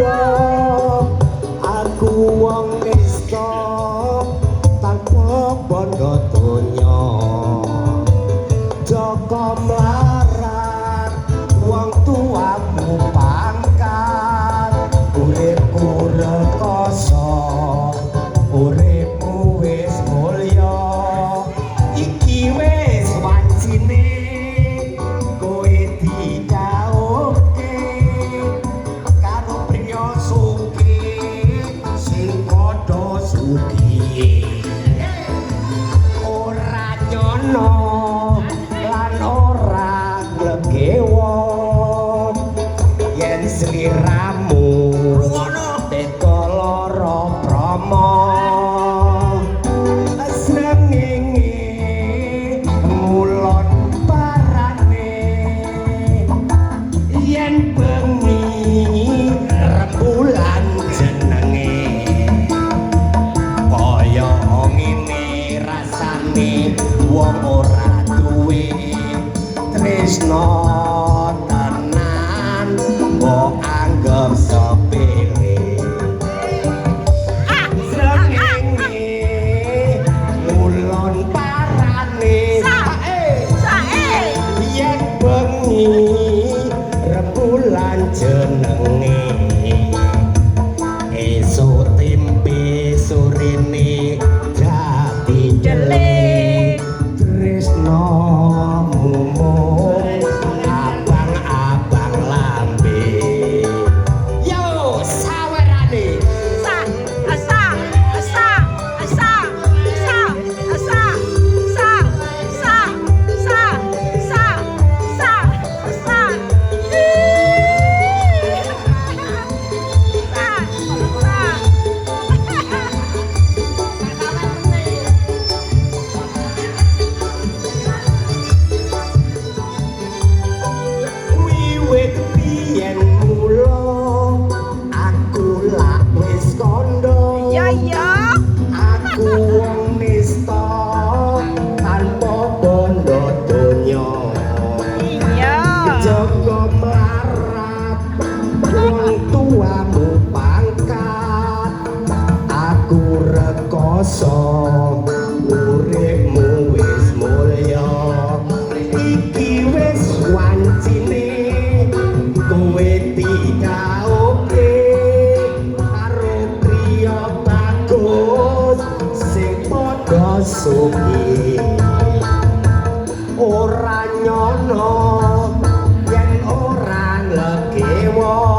padha aku wong nista tanpa bondo donya Joko mlarat wong tuamu pangkat uripku rekoso uripmu wis mulya iki wis wancine kowe dicauke karo priya sugih sing padha sugih ora nyono lan ora nglegewo yen sliramu teka lara prama srengenge ngulon parane yen bengi rembulan jenenge kaya ngene rasane wong ora duwe tresno tenan mbok anggap sepele srengenge ngulon parane sae yen bengi rembulan jenenge esuk tempe sorene dadi jelek tresno mumung abang-abang lambe yo sawerane wiwit biyen mula aku lak wis kandha aku wong nista tanpa bondo donya Joko mlarat wong tuamu pangkat aku rekoso uripmu wis mulya iki wis wancine kowe dicauke karo priya bagus sing padha sugih ora nyono yen ora nglegewo